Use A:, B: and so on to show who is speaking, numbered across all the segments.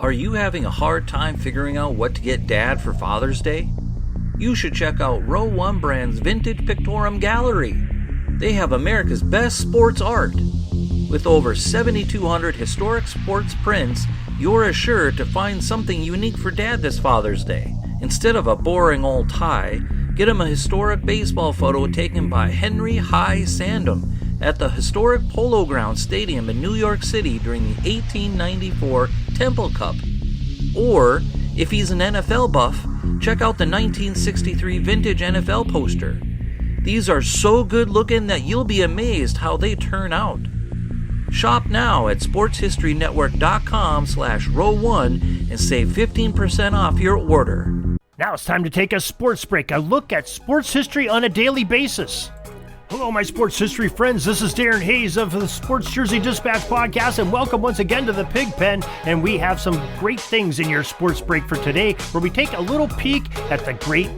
A: Are you having a hard time figuring out what to get Dad for Father's Day? You should check out Row 1 Brand's Vintage Pictorum Gallery. They have America's best sports art. With over 7,200 historic sports prints, you're assured to find something unique for Dad this Father's Day. Instead of a boring old tie, get him a historic baseball photo taken by Henry High Sandom at the historic Polo Grounds Stadium in New York City during the 1894 Temple Cup. Or, if he's an NFL buff, check out the 1963 vintage NFL poster. These are so good looking that you'll be amazed how they turn out. Shop now at sportshistorynetwork.com/row1 and save 15% off your order.
B: Now it's time to take a sports break, a look at sports history on a daily basis. Hello, my sports history friends. This is Darren Hayes of the Sports Jersey Dispatch podcast, and welcome once again to the Pig Pen. And we have some great things in your sports break for today, where we take a little peek at the great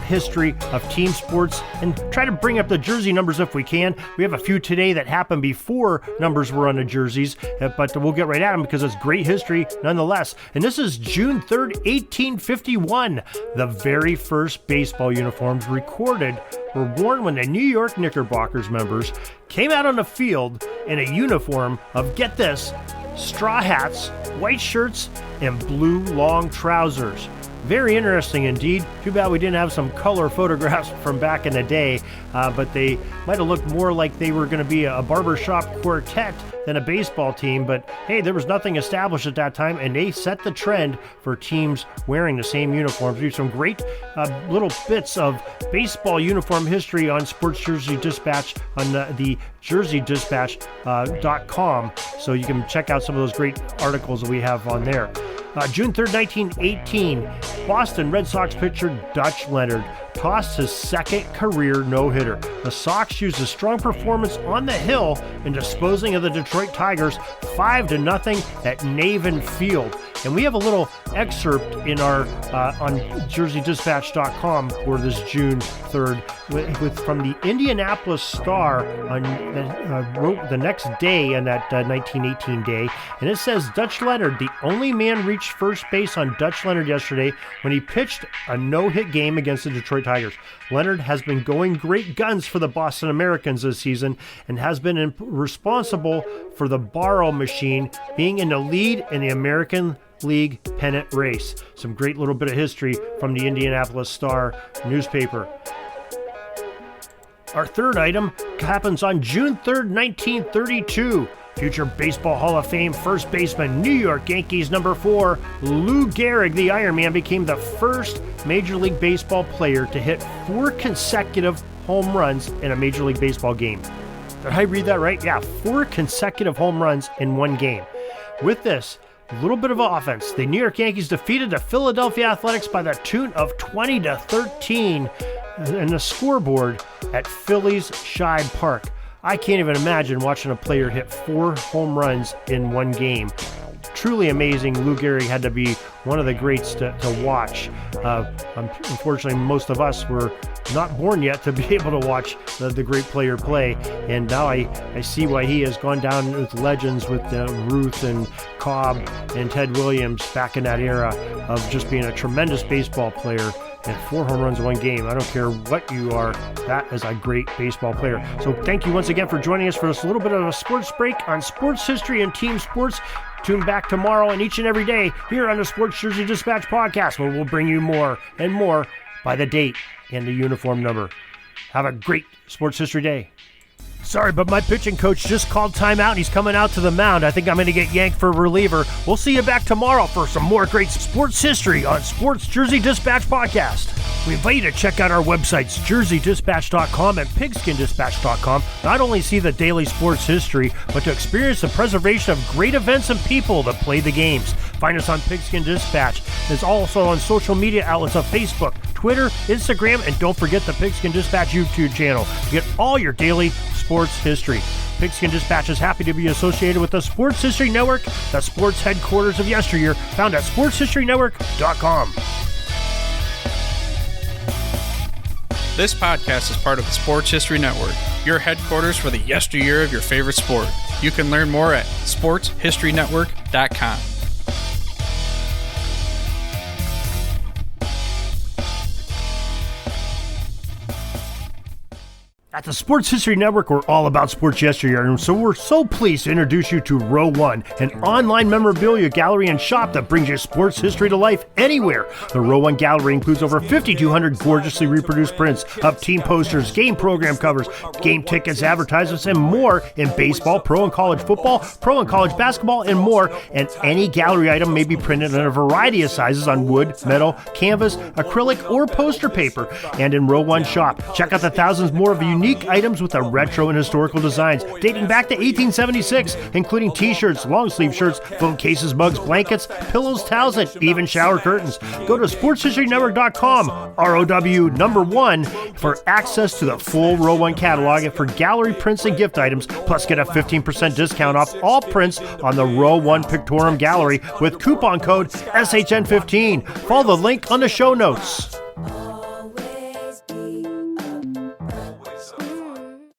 B: history of team sports and try to bring up the jersey numbers if we can. We have a few today that happened before numbers were on the jerseys, but we'll get right at them because it's great history nonetheless. And this is June 3rd, 1851. The very first baseball uniforms recorded were worn when the New York Knickerbockers members came out on the field in a uniform of, get this, straw hats, white shirts, and blue long trousers. Very interesting indeed. Too bad we didn't have some color photographs from back in the day, but they might have looked more like they were going to be a barbershop quartet than a baseball team. But hey, there was nothing established at that time, and they set the trend for teams wearing the same uniforms. We have some great little bits of baseball uniform history on Sports Jersey Dispatch on the jerseydispatch.com, so you can check out some of those great articles that we have on there. June 3rd, 1918, Boston Red Sox pitcher Dutch Leonard tossed his second career no-hitter. The Sox used a strong performance on the hill in disposing of the Detroit Tigers 5-0 at Navin Field. And we have a little excerpt in our on jerseydispatch.com for this June 3rd from the Indianapolis Star on wrote the next day on that 1918 day, and it says Dutch Leonard, the only man, reached first base on Dutch Leonard yesterday when he pitched a no-hit game against the Detroit Tigers. Leonard has been going great guns for the Boston Americans this season and has been responsible for the Barrow machine being in the lead in the American League pennant race. Some great little bit of history from the Indianapolis Star newspaper. Our third item happens on June 3rd, 1932. Future Baseball Hall of Fame first baseman, New York Yankees number 4, Lou Gehrig, the Iron Man, became the first Major League Baseball player to hit 4 consecutive home runs in a Major League Baseball game. Did I read that right? Yeah, 4 consecutive home runs in one game. With this, a little bit of offense, the New York Yankees defeated the Philadelphia Athletics by the tune of 20-13 in the scoreboard at Phillies Shibe Park. I can't even imagine watching a player hit 4 home runs in one game. Truly amazing. Lou Gehrig had to be one of the greats to watch. Unfortunately, most of us were not born yet to be able to watch the great player play. And now I see why he has gone down with legends with Ruth and Cobb and Ted Williams back in that era of just being a tremendous baseball player. And 4 home runs in one game. I don't care what you are, that is a great baseball player. So thank you once again for joining us for this little bit of a sports break on sports history and team sports. Tune back tomorrow and each and every day here on the Sports Jersey Dispatch podcast, where we'll bring you more and more by the date and the uniform number. Have a great sports history day. Sorry, but my pitching coach just called timeout and he's coming out to the mound. I think I'm going to get yanked for a reliever. We'll see you back tomorrow for some more great sports history on Sports Jersey Dispatch Podcast. We invite you to check out our websites, jerseydispatch.com and pigskindispatch.com. Not only see the daily sports history, but to experience the preservation of great events and people that play the games. Find us on Pigskin Dispatch. It's also on social media outlets of Facebook, Twitter, Instagram, and don't forget the Pigskin Dispatch YouTube channel to get all your daily sports history. Pigskin Dispatch is happy to be associated with the Sports History Network, the sports headquarters of yesteryear, found at sportshistorynetwork.com.
C: This podcast is part of the Sports History Network, your headquarters for the yesteryear of your favorite sport. You can learn more at sportshistorynetwork.com.
B: At the Sports History Network, we're all about sports yesteryear, and so we're so pleased to introduce you to Row One, an online memorabilia gallery and shop that brings your sports history to life anywhere. The Row One gallery includes over 5,200 gorgeously reproduced prints of team posters, game program covers, game tickets, advertisements, and more in baseball, pro and college football, pro and college basketball, and more. And any gallery item may be printed in a variety of sizes on wood, metal, canvas, acrylic, or poster paper. And in Row One shop, check out the thousands more of unique items with the retro and historical designs dating back to 1876, including t-shirts, long sleeve shirts, phone cases, mugs, blankets, pillows, towels, and even shower curtains. Go to sportshistorynetwork.com, ROW1, for access to the full Row One catalog and for gallery prints and gift items, plus get a 15% discount off all prints on the Row One Pictorum Gallery with coupon code SHN15. Follow the link on the show notes.